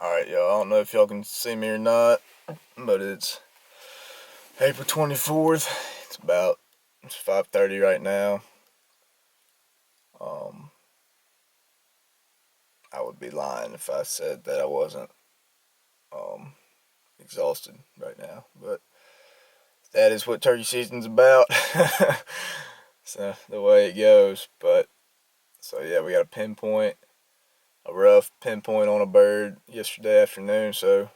Alright, y'all, I don't know if y'all can see me or not, but it's April 24th. It's 5:30 right now. I would be lying if I said that I wasn't exhausted right now, but that is what turkey season's about. So the way it goes. But so yeah, we got a rough pinpoint on a bird yesterday afternoon, so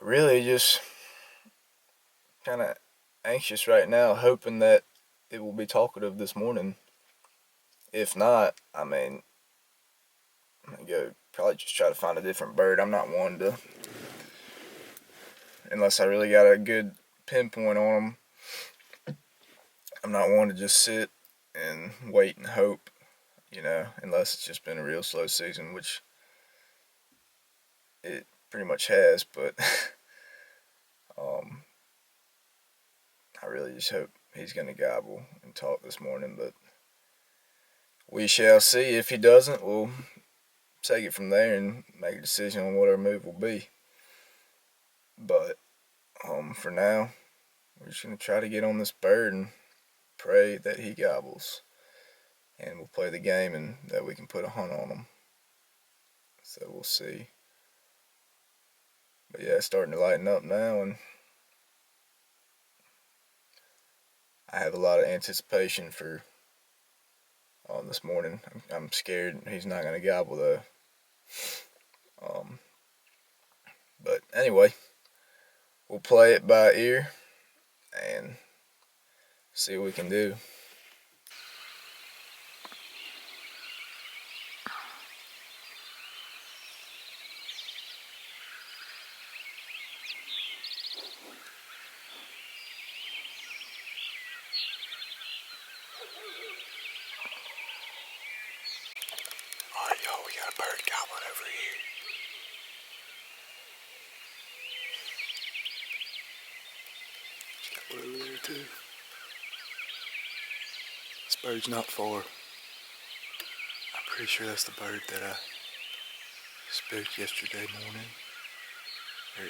really just kind of anxious right now, hoping that it will be talkative this morning. If not, I'm gonna go probably just try to find a different bird. I'm not one to, unless I really got a good pinpoint on them, I'm not one to just sit and wait and hope, unless it's just been a real slow season, which it pretty much has, but I really just hope he's going to gobble and talk this morning, but we shall see. If he doesn't, we'll take it from there and make a decision on what our move will be. But for now, we're just going to try to get on this bird and pray that he gobbles. And we'll play the game and that we can put a hunt on him. So we'll see. But yeah, it's starting to lighten up now, and I have a lot of anticipation for this morning. I'm scared he's not going to gobble though. But anyway, we'll play it by ear and see what we can do. Alright, y'all, we got a bird gobbling over here. Got one over there too. This bird's not far. I'm pretty sure that's the bird that I spooked yesterday morning. Or,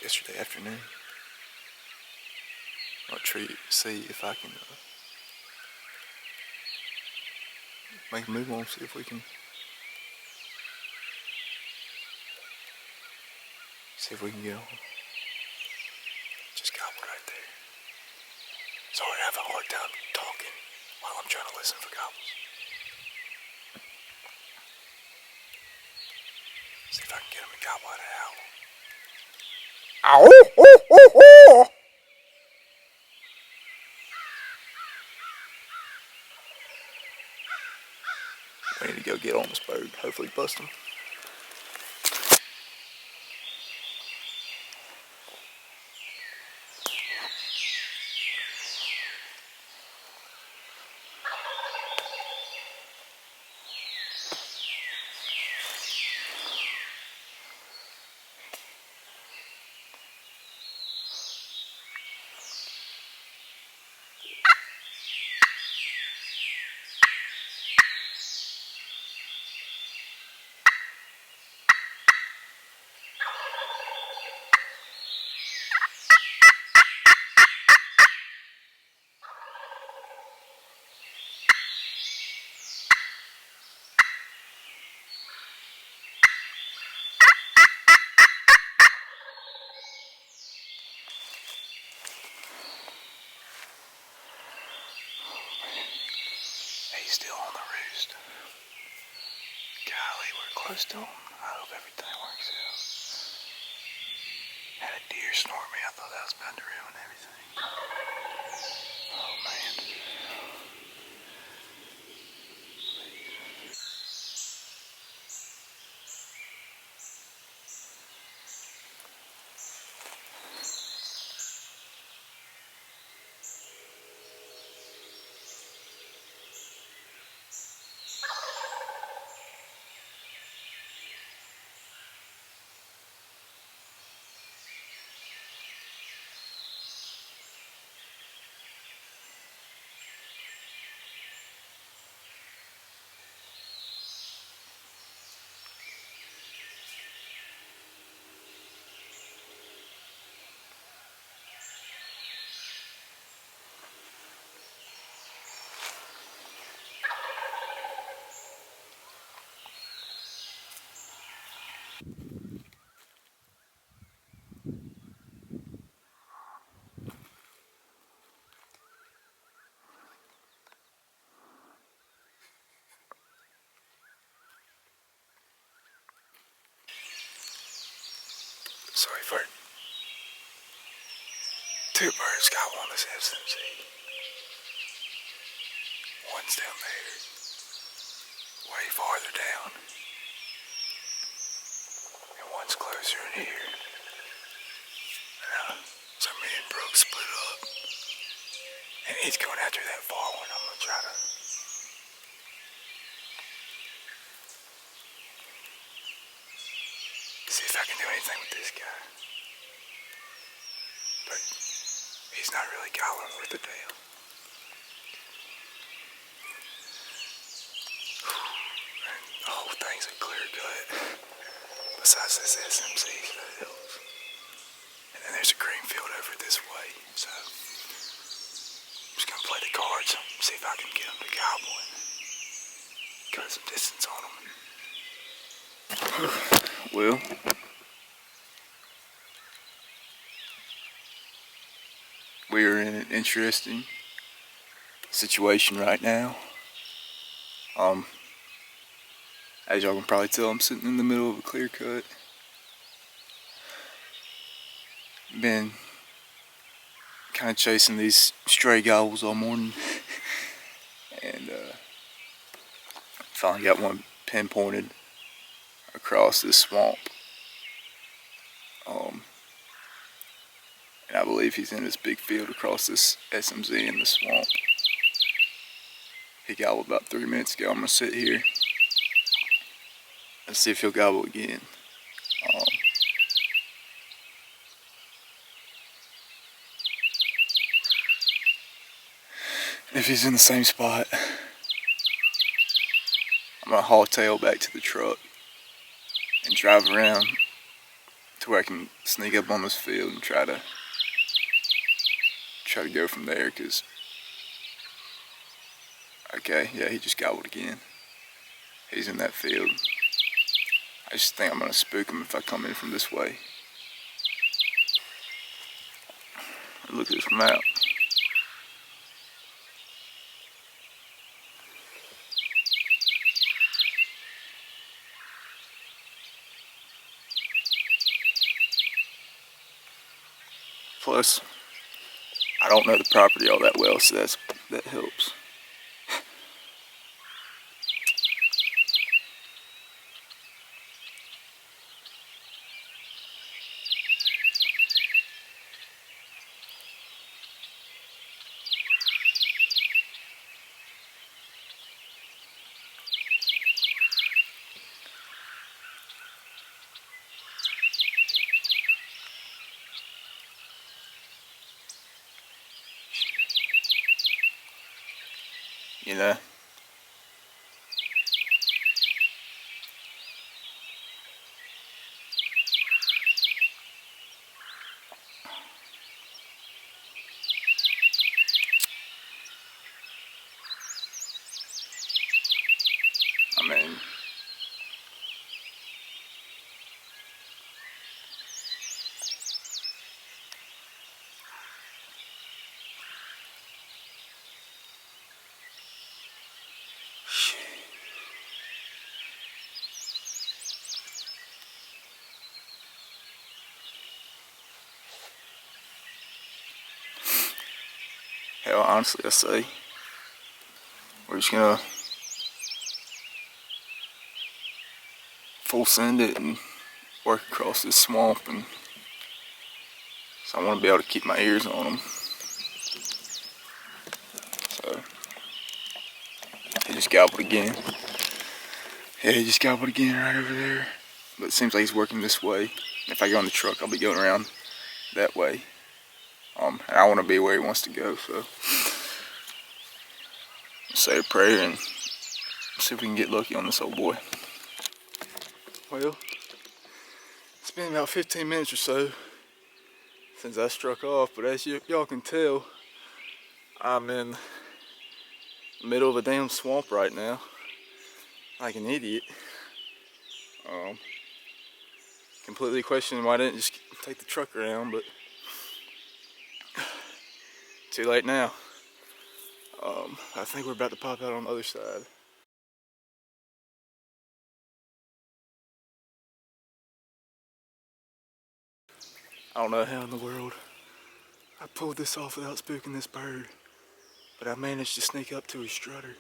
yesterday afternoon. I'll see if I can make a move on, see if we can get on. Just gobbled right there. Sorry, I have a hard time talking while I'm trying to listen for gobbles. See if I can get him to gobble at an owl. Ow! We need to go get on this bird, hopefully bust him. He's still on the roost. Golly, we're close to him. I hope everything works out. Had a deer snort me. I thought that was about to ruin everything. Oh man. So we've heard two birds got one this SMC. One's down there, way farther down, and one's closer in here. So me and Brooks split up, and he's going after that far one. I'm gonna try to see if I can do anything with this guy. But he's not really gobbling worth a damn. And the whole thing's a clear cut. Besides this SMC, so that helps. And then there's a green field over this way, so I'm just gonna play the cards, see if I can get him to gobble and cut some distance on him. Well, we are in an interesting situation right now. As y'all can probably tell, I'm sitting in the middle of a clear cut. Been kind of chasing these stray gobbles all morning, and finally got one pinpointed across this swamp. And I believe he's in this big field across this SMZ in the swamp. He gobbled about 3 minutes ago. I'm gonna sit here and see if he'll gobble again. If he's in the same spot, I'm gonna haul tail back to the truck and drive around to where I can sneak up on this field and try to go from there. Cause okay, yeah, he just gobbled again. He's in that field. I just think I'm gonna spook him if I come in from this way. Look at this map. Plus, I don't know the property all that well, so that helps. You know? I mean, hell, honestly, I say we're just gonna full send it and work across this swamp, and so I want to be able to keep my ears on them. So he just gobbled again. Yeah, he just gobbled again right over there. But it seems like he's working this way. If I go in the truck, I'll be going around that way. And I want to be where he wants to go, so say a prayer and see if we can get lucky on this old boy. Well, it's been about 15 minutes or so since I struck off, but as y'all can tell, I'm in the middle of a damn swamp right now, like an idiot. Completely questioning why I didn't just take the truck around, but too late now. I think we're about to pop out on the other side. I don't know how in the world I pulled this off without spooking this bird, but I managed to sneak up to his strutter,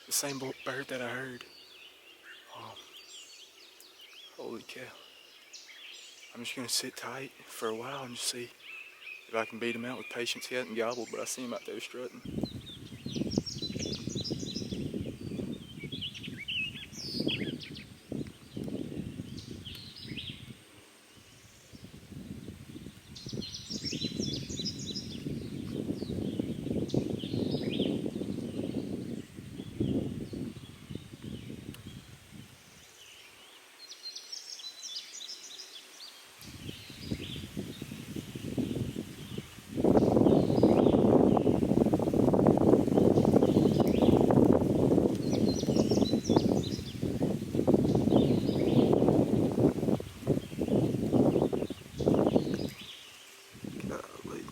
the same bird that I heard. Holy cow. I'm just gonna sit tight for a while and just see if I can beat him out with patience. He hasn't gobbled, but I see him out there strutting. Golly.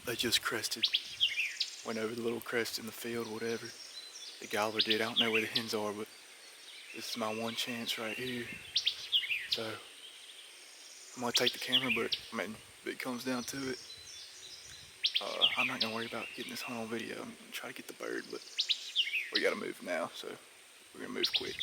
They just crested. Went over the little crest in the field, whatever. The gobbler did. I don't know where the hens are, but this is my one chance right here. So I'm gonna take the camera, but I mean, if it comes down to it, I'm not gonna worry about getting this hunt on video. I'm gonna try to get the bird, but we gotta move now, so we're gonna move quick.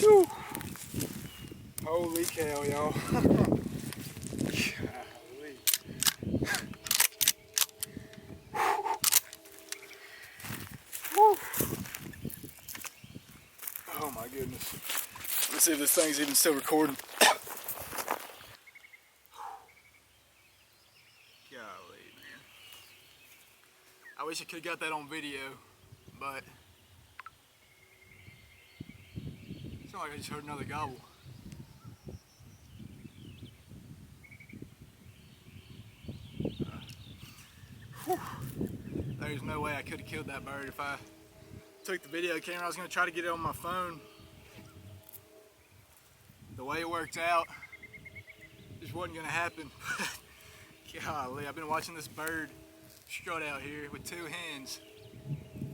Whew. Holy cow, y'all. Golly. Whew. Oh my goodness. Let's see if this thing's even still recording. Golly, man. I wish I could have got that on video, but it's not like I just heard another gobble. There's no way I could have killed that bird if I took the video camera. I was going to try to get it on my phone. The way it worked out just wasn't going to happen. Golly, I've been watching this bird strut out here with two hens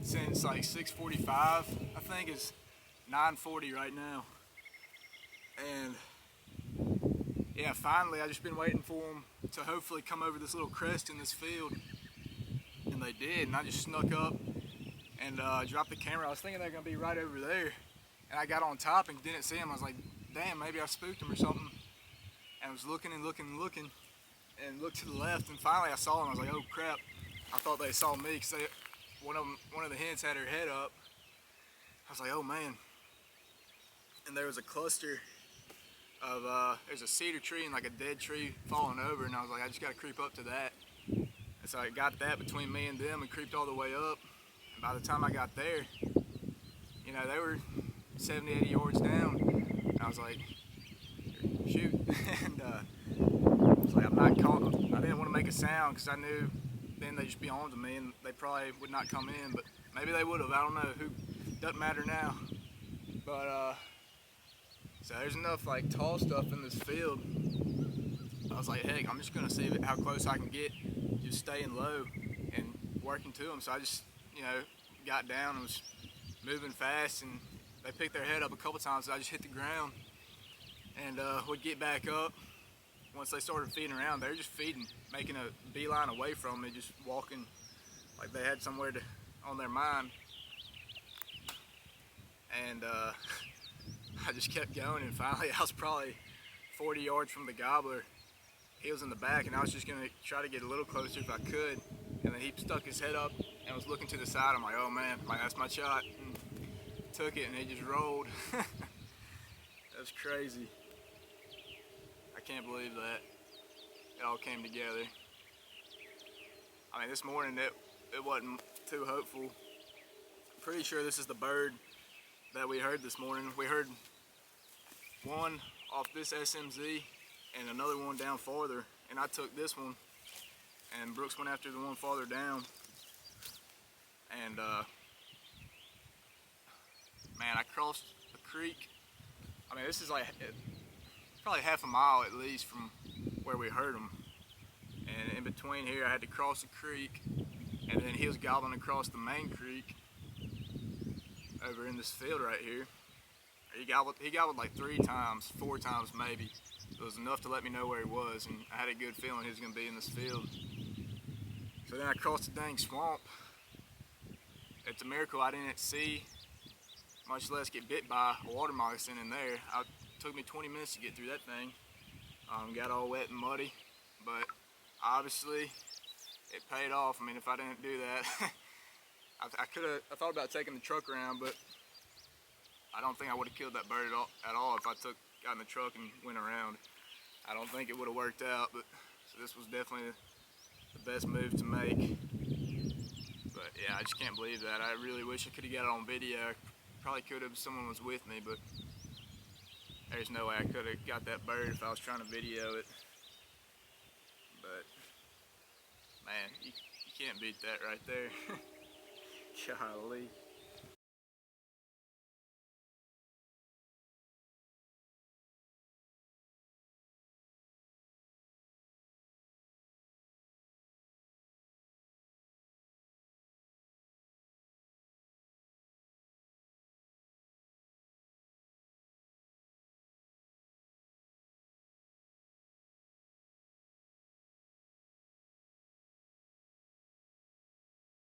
since like 6:45. I think it's 9:40 right now. And yeah, finally I just been waiting for them to hopefully come over this little crest in this field. And they did, and I just snuck up and dropped the camera. I was thinking they're gonna be right over there. And I got on top and didn't see them. I was like, damn, maybe I spooked them or something. And I was looking and looking and looking and looked to the left, and finally I saw them. I was like, oh crap. I thought they saw me because one of the hens had her head up. I was like, oh man. And there was a cluster of, there's a cedar tree and like a dead tree falling over, and I was like, I just gotta creep up to that. And so I got that between me and them and creeped all the way up. And by the time I got there, you know, they were 70, 80 yards down. And I was like, shoot. And I was like, I'm not calling. I didn't want to make a sound because I knew then they'd just be on to me and they probably would not come in, but maybe they would have. I don't know. Doesn't matter now. But so there's enough like tall stuff in this field. I was like, heck, I'm just gonna see how close I can get, just staying low and working to them. So I just, you know, got down and was moving fast, and they picked their head up a couple times. So I just hit the ground and would get back up. Once they started feeding around, they were just feeding, making a beeline away from me, just walking like they had somewhere on their mind. And I just kept going, and finally I was probably 40 yards from the gobbler. He was in the back, and I was just gonna try to get a little closer if I could. And then he stuck his head up and was looking to the side. I'm like, oh man, that's my shot. And took it, and he just rolled. That was crazy. I can't believe that it all came together. I mean, this morning it wasn't too hopeful. I'm pretty sure this is the bird that we heard this morning. We heard one off this SMZ and another one down farther, and I took this one, and Brooks went after the one farther down. And man, I crossed a creek. I mean, this is like probably half a mile at least from where we heard them. And in between here, I had to cross a creek, and then he was gobbling across the main creek over in this field right here. He gobbled like 3 times, 4 times maybe. It was enough to let me know where he was, and I had a good feeling he was gonna be in this field. So then I crossed the dang swamp. It's a miracle I didn't see, much less get bit by a water moccasin in there. It took me 20 minutes to get through that thing. Got all wet and muddy, but obviously it paid off. I mean, if I didn't do that, I thought about taking the truck around, but I don't think I would have killed that bird at all if I got in the truck and went around. I don't think it would have worked out, but so this was definitely the best move to make. But yeah, I just can't believe that. I really wish I could have got it on video. I probably could have if someone was with me, but there's no way I could have got that bird if I was trying to video it. But man, you can't beat that right there. Golly.